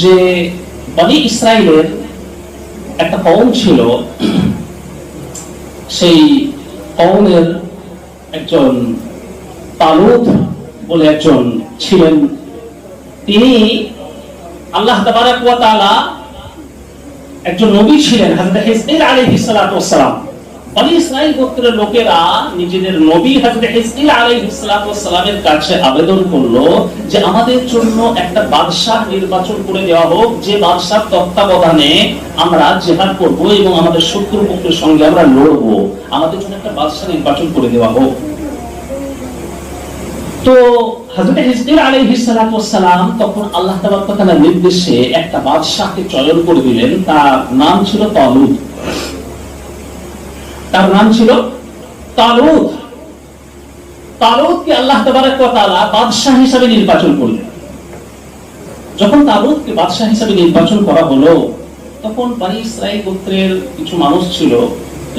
যে বনি ইসরাইলের একটা কওম ছিল, সেই কওমের একজন তালুত বলে একজন ছিলেন। তিনি আল্লাহ তাবারাক ওয়া তাআলা একজন নবী ছিলেন, হযরত হিজকিল আলাইহিস সালাতু ওয়াস সালাম। বনি ইসরাইল গোত্রের লোকেরা নিজেদের নবী হযরত হিজকিল আলাইহিস সালাতু ওয়াস সালামের কাছে আবেদন করলো যে আমাদের জন্য একটা বাদশা নির্বাচন করে দেওয়া হোক, যে বাদশার তত্ত্বাবধানে আমরা জিহাদ করব এবং আমাদের শত্রু পক্ষের সঙ্গে আমরা লড়ব, আমাদের জন্য একটা বাদশা নির্বাচন করে দেওয়া হোক। তো হযরত হিজকিল আলাইহিস সালাতু ওয়াস সালাম তখন আল্লাহ তাবারক ওয়া তাআলার নির্দেশে একটা বাদশাকে চয়ন করে দিলেন। তার নাম ছিল তালুত। তার নাম ছিল তালুত। তালুতকে আল্লাহ তাবারক ওয়া তাআলা বাদশা হিসেবে নির্বাচন করলেন। যখন তালুতকে বাদশা হিসেবে নির্বাচন করা হলো, তখন বনি ইসরাইল গোত্রের কিছু মানুষ ছিল,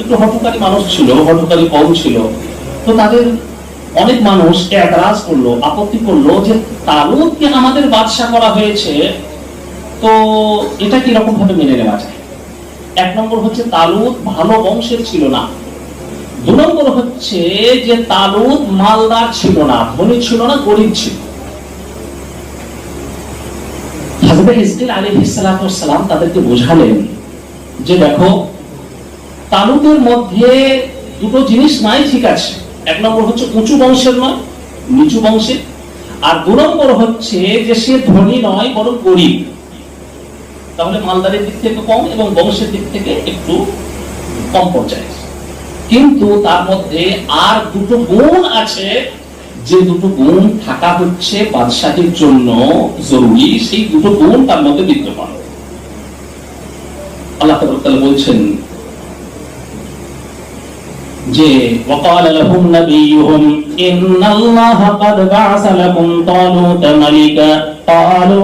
একটু হঠকারী মানুষ ছিল, হঠকারী কওম ছিল। তো তাদের অনেক মানুষ এতরাজ করলো, আপত্তি করলো যে তালুতকে আমাদের বাদশা করা হয়েছে, তো এটা কি রকম ভাবে মেনে নেওয়া যায়? এক নম্বর হচ্ছে তালুত ভালো বংশের ছিল না। দুই নম্বর হচ্ছে যে তালুত মালদার ছিল না, ধনী ছিল না, গরিব ছিল। হযরত হিজকিল আলাইহিস সালাতু ওয়াস সালাম তাদেরকে বোঝালেন যে দেখো, তালুতের মধ্যে দুটো জিনিস নাই, ঠিক আছে। এক নম্বর হচ্ছে উঁচু বংশের নয়, নিচু বংশের। আর দুই নম্বর হচ্ছে যে সে ধনী নয়, বরং গরিব। তাহলে মালদারের দিক থেকে কম এবং বংশের দিক থেকে একটু কম পর্যায়ে। কিন্তু তার মধ্যে আর দুটো গুণ আছে, যে দুটো গুণ থাকা হচ্ছে বাদশাহের জন্য জরুরি। সেই দুটো গুণ তার মধ্যে বিদ্যমান। আল্লাহ তাআলা বলছেন যে ওয়াকাল লাহুম নাবিয়ুহুম ইন্নাল্লাহা ক্বাদ বা'আসা লাকুম তালুতা মালিকা ক্বালু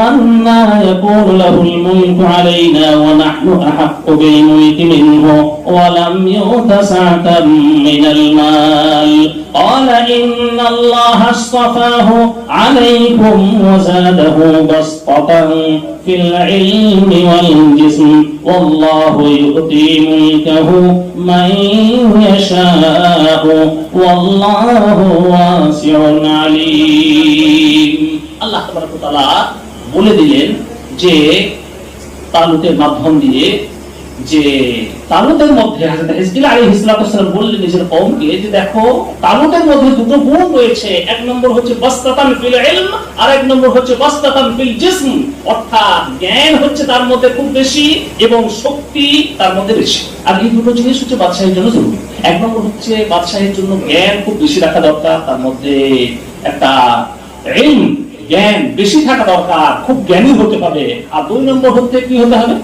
আন্না ইয়াকুনু লাহুল মুলকু আলাইনা ওয়া নাহনু আহাক্কু বিল মুলকি মিনহু ওয়া লাম ইউতা সা'তাম মিনাল মাল ক্বালা ইন্নাল্লাহা আসতাফাহু আলাইকুম ওয়া যাদাহু বাসতাতান ফিল ইলমি ওয়াল জিসম ওয়াল্লাহু ইউতি মুলকাহু মান ইয়াশাউ ওয়াল্লাহু ওয়াসিউন আলীম। আল্লাহ তাবারক ওয়া তাআলা বলে দিলেন যে তালুতের মাধ্যম দিয়ে, যে তালুতের মধ্যে হযরত হিজকিল আলাইহিস সালাতু ওয়াস সালাম বললেন নিজের কওমকে যে দেখো, তালুতের মধ্যে দুটো গুণ রয়েছে। এক নম্বর হচ্ছে বাসতাতান ফিল ইলম, আর এক নম্বর হচ্ছে বাসতাতান ফিল জিসম। অর্থাৎ জ্ঞান হচ্ছে তার মধ্যে খুব বেশি এবং শক্তি তার মধ্যে বেশি। আর এই দুটো জিনিস হচ্ছে বাদশাহের জন্য জরুরি। এক নম্বর হচ্ছে বাদশাহের জন্য জ্ঞান খুব বেশি রাখা দরকার, তার মধ্যে একটা ইলম, জ্ঞান বেশি থাকা দরকার, খুব জ্ঞানী হতে হবে। আর দুই নম্বর হচ্ছে কি হতে হবে?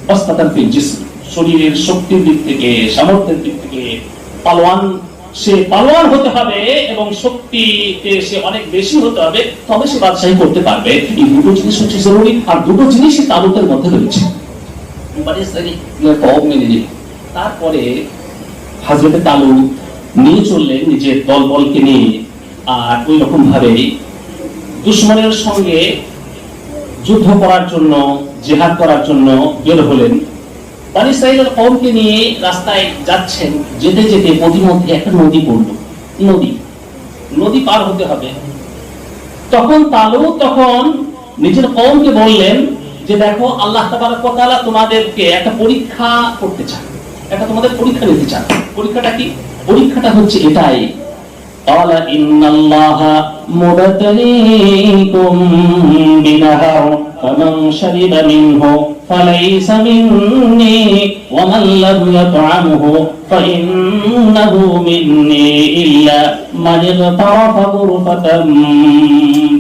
বাসতাতান ফিল জিসম, শরীরের শক্তির দিক থেকে, সামর্থ্যের দিক থেকে সে পালোয়ান হতে হবে এবং শক্তিতে সে অনেক বেশি হতে হবে, তবে সে বাদশাহী করতে পারবে। এই দুটো জিনিস হচ্ছে জরুরি, আর দুটো জিনিসই তালুতের মধ্যে রয়েছে। তারপরে হযরত তালুত নিয়ে চললেন নিজের দলবলকে নিয়ে, আর ওই রকম ভাবে দুশমনের সঙ্গে যুদ্ধ করার জন্য, জিহাদ করার জন্য বের হলেন। বনি ইসরাইলের কওমকে নিয়ে রাস্তায় যাচ্ছেন, যেতে যেতে পথিমধ্যে একটা নদী পড়ল। নদী পার হতে হবে। তখন তালুত নিজের কওমকে বললেন যে দেখো, আল্লাহ তাবারক ওয়া তাআলা তোমাদেরকে একটা পরীক্ষা করতে চান, একটা তোমাদের পরীক্ষা নিতে চান। পরীক্ষাটা কি? পরীক্ষাটা হচ্ছে এটাই, قال إن الله مبتليكم بنهر فمن شرب منه فليس مني ومن لم يطعمه فإنه مني إلا من اغترف غرفة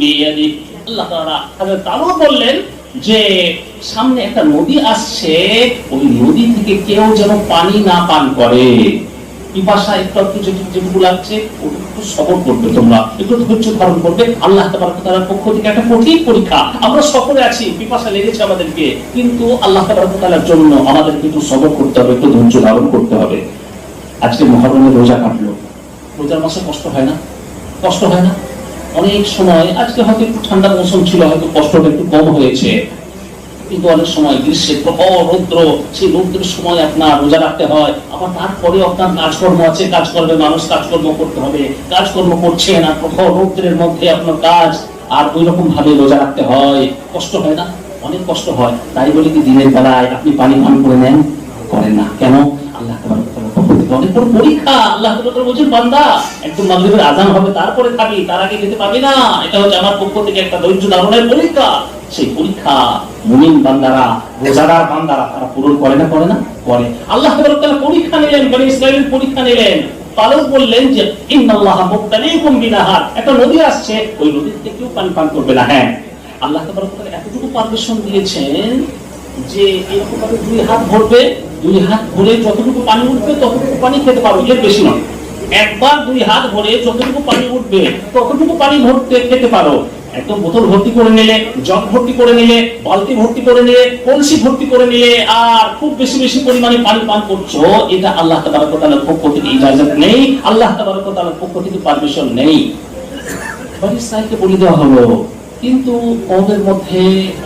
بيده। আল্লাহ তাআলা হযরত তালুত বললেন যে সামনে একটা নদী আসছে, ওই নদী থেকে কেউ যেন পানি না পান করে। পিপাসা একটু যেটুকু লাগছে একটু সবর করবে, তোমরা একটু ধৈর্য ধারণ করবে। আল্লাহ তাবারক ওয়া তাআলার পক্ষ থেকে একটা কঠিন পরীক্ষা। আমরা সকলে আছি, পিপাসা লেগেছে আমাদেরকে, কিন্তু আল্লাহ তাবারক ওয়া তাআলার জন্য আমাদেরকে একটু সবর করতে হবে, একটু ধৈর্য ধারণ করতে হবে। আজকে মুহররমের রোজা কাটলো, রোজার মাসে কষ্ট হয় না? কষ্ট হয় না? অনেক সময়, আজকে হয়তো একটু ঠান্ডা মৌসুম ছিল, হয়তো কষ্টটা একটু কম হয়েছে, কিন্তু অনেক সময় গ্রীষ্মের প্রখর রৌদ্র, সেই রৌদ্রের সময় আপনার রোজা রাখতে হয়। আবার তারপরে আপনার কাজকর্ম আছে, কাজকর্মে মানুষ কাজকর্ম করতে হবে, কাজকর্ম করছেন আর প্রখর রৌদ্রের মধ্যে আপনার কাজ, আর ওই রকম ভাবে রোজা রাখতে হয়। কষ্ট হয় না? অনেক কষ্ট হয়। তাই বলে কি দিনের বেলায় আপনি পানি পান করে নেন? করেন না। কেন? আল্লাহ তাবারক ওয়া তাআলার পক্ষ থেকে অনেক বড় পরীক্ষা। আল্লাহ তাবারক ওয়া তাআলা বলেন, বান্দা একদম মাগরিবের আযান হবে তারপরে খাবি, তার আগে খেতে পাবি না। এটা হচ্ছে আমার পক্ষ থেকে একটা ধৈর্য ধারণের পরীক্ষা। সেই পরীক্ষা মুমিন বান্দারা, রোজাদার বান্দারা তারা পূরণ করে না? করে না? করে। আল্লাহ তাবারক ওয়া তাআলা পরীক্ষা নিলেন, বনি ইসরাঈলের পরীক্ষা নিলেন। তারও বললেন যে ইন্নাল্লাহা মুবতালিকুম বিনাহার, একটা নদী আসছে, ওই নদী থেকে কেউ পানি পান করবে না। হ্যাঁ, আল্লাহ তাবারক ওয়া তাআলা এতটুকু পারমিশন দিয়েছেন যে এরকম ভাবে দুই হাত ভরবে, দুই হাত ভরে যতটুকু পানি উঠবে ততটুকু পানি খেতে পারবে, এর বেশি নয়। একবার দুই হাত ভরে যতটুকু পানি উঠবে ততটুকু পানি ভরতে খেতে পারো। একদম বোতল ভর্তি করে নিলে, জগ ভর্তি করে নিলে, বালতি ভর্তি করে নিলে, কলসি ভর্তি করে নিলে, আর খুব বেশি বেশি পরিমাণে পানি পান করছো, এটা আল্লাহ তাবারক ওয়া তাআলার পক্ষ থেকে ইজাজত নেই, আল্লাহ তাবারক ওয়া তাআলার পক্ষ থেকে পারমিশন নেই। বনি ইসরাঈলকে বলে দেওয়া হলো। কিন্তু ওদের মধ্যে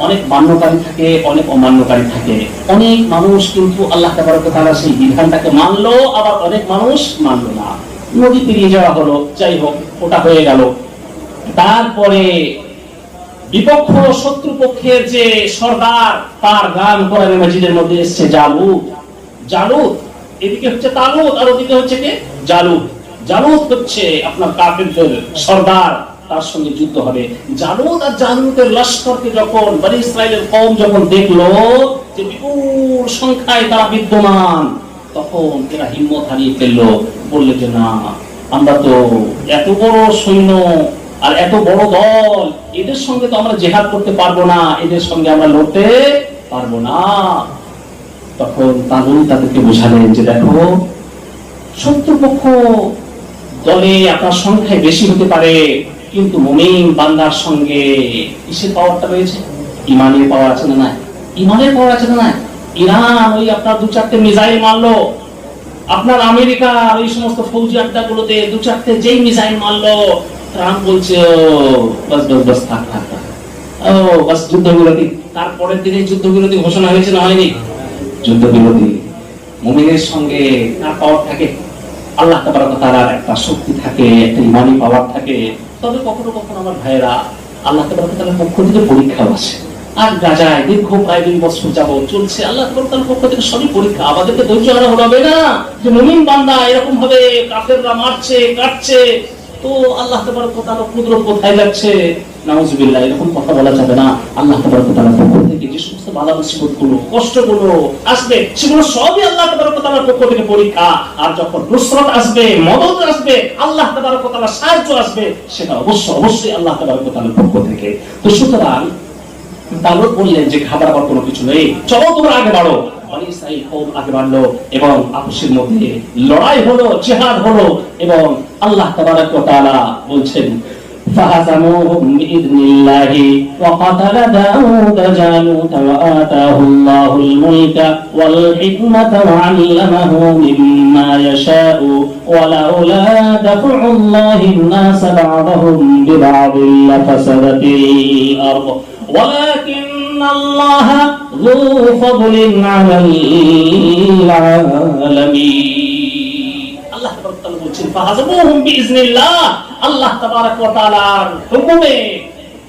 অনেক মান্যকারী থাকে, অনেক অমান্যকারী থাকে। অনেক মানুষ কিন্তু আল্লাহ তাবারক ওয়া তাআলা সেই বিধানটাকে মানলো, আবার অনেক মানুষ মানলো না। নদী পেরিয়ে যাওয়া হলো, যাই হোক, ওটা হয়ে গেল। তারপরে বিপক্ষ শত্রুপক্ষের যে সরদার, তার গান কোরআনে মাজিদের মধ্যে এসেছে জালুত। জালুত, এদিকে হচ্ছে তালুত আর ওদিকে হচ্ছে কে? জালুত। জালুত হচ্ছে আপনার কাফিরদের সরদার, তার সঙ্গে যুদ্ধ হবে। জালুত আর জালুতের লস্করকে যখন বনি ইসরাঈলের কওম যখন দেখলো যে বিপুল সংখ্যায় তারা বিদ্যমান, তখন এরা হিম্মত হারিয়ে ফেললো। বললে যে না, আমরা তো এত বড় সৈন্য আর এত বড় দল, এদের সঙ্গে তো আমরা জিহাদ করতে পারবো না, এদের সঙ্গে আমরা লড়তে পারবো না। তখন তালুত তাদেরকে বোঝালেন যে দেখো, শত্রুপক্ষ দলে আপনার সংখ্যায় বেশি হতে পারে, কিন্তু মুমিন বান্দার সঙ্গে কিসের পাওয়ারটা রয়েছে? ইমানের পাওয়ার আছে না? নাই? ইমানের পাওয়ার আছে না? নাই? ইরান ওই আপনার দু চারটে মিসাইল মারলো, আপনার আমেরিকা ওই সমস্ত ফৌজি আড্ডাগুলোতে দু চারটে যেই মিসাইল মারলো, ট্রাম্প বলছে বাস বাস বাস, থাক থাক থাক, ও বাস যুদ্ধবিরতি। তারপরের দিনে যুদ্ধবিরতি ঘোষণা হয়েছে না হয়নি? যুদ্ধবিরতি। মুমিনের সঙ্গে কার পাওয়ার থাকে? আল্লাহ তাবারক ওয়া তাআলার একটা শক্তি থাকে, একটা ইমানি পাওয়ার থাকে। তবে কখনো কখনো আমার ভাইয়েরা, আল্লাহ তাবারক ওয়া তাআলার পক্ষ থেকে পরীক্ষাও আছে। আর গাজায় দীর্ঘ প্রায় 2 বছর যাবত চলছে, আল্লাহ তাবারক ওয়া তাআলার পক্ষ থেকে সবই পরীক্ষা। আমাদেরকে ধৈর্য হারা হবে না যে মুমিন বান্দা এরকম ভাবে কাফেররা মারছে, কাটছে, তো আল্লাহ তাবারক ওয়া তাআলার কুদরত কোথায় যাচ্ছে? নাউজুবিল্লাহ, এরকম কথা বলা যাবে না। আল্লাহ তাবারক ওয়া তাআলার পক্ষ থেকে যে সমস্ত বাধা মুসিবতগুলো, কষ্টগুলো আসবে, সেগুলো সবই আল্লাহ তাবারক ওয়া তাআলার পক্ষ থেকে পরীক্ষা। আর যখন নুসরত আসবে, মদদ আসবে, আল্লাহ তাবারক ওয়া তাআলার সাহায্য আসবে, সেটা অবশ্যই আল্লাহ তাবারক ওয়া তাআলার পক্ষ থেকে। তো সুতরাং তালুত বললেন যে ঘাবড়াবার কোনো কিছু নেই, চলো তোমরা আগে বাড়ো। বনি ইসরাঈল কওম আগে বাড়লো এবং আপসের মধ্যে লড়াই হলো, জিহাদ হলো, এবং আল্লাহ তাবারক ওয়া তাআলা বলছেন فهزموهم بإذن الله وقتل داود جالوت وآتاه الله الملك والحكمة وعلمه مما يشاء ولولا دفع الله الناس بعضهم ببعض لفسدت الأرض ولكن الله ذو فضل على العالمين। আল্লাহ তাবারক ওয়া তাআলা বলেন ফাহাজাবুহুম বিইজনিল্লাহ, আল্লাহ তাবারক ওয়া তাআলার হুকুমে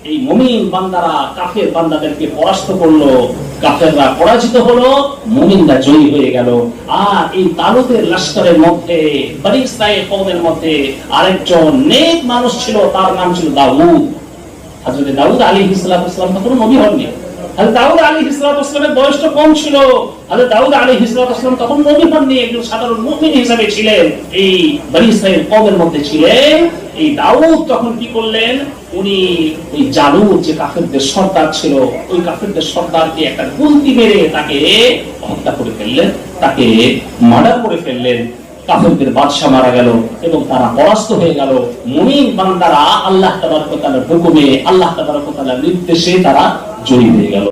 এই মুমিন বান্দারা কাফের বান্দাদেরকে পরাস্ত করলো, কাফেররা পরাজিত হলো, মুমিনরা জয়ী হয়ে গেল। আর এই তালুতের লস্করের মধ্যে, বনি ইসরাঈল কওমের মধ্যে আরেকজন নেক মানুষ ছিল, তার নাম ছিল দাউদ। হযরত দাউদ আলাইহিস সালাম তখন নবী হননি। হযরত দাউদ আলাইহিস সালামের বয়সটা কম ছিল। হযরত দাউদ আলাইহিস সালাম তখন নবী হননি, একজন সাধারণ মুমিন হিসেবে ছিলেন, এই বনি ইসরাঈল কওমের মধ্যে ছিলেন। এই দাউদ তখন কি করলেন? উনি ওই জালুত যে কাফেরদের সর্দার ছিল, ওই কাফেরদের সর্দারকে একটা গুলতি মেরে তাকে হত্যা করে ফেললেন, তাকে মার্ডার করে ফেললেন। কাফেরদের বাদশা মারা গেল এবং তারা পরাস্ত হয়ে গেল। মুমিন বান্দারা আল্লাহ তাবারক ওয়া তাআলার হুকুমে, আল্লাহ তাবারক ওয়া তাআলার নির্দেশে তারা জয়ী হয়ে গেল।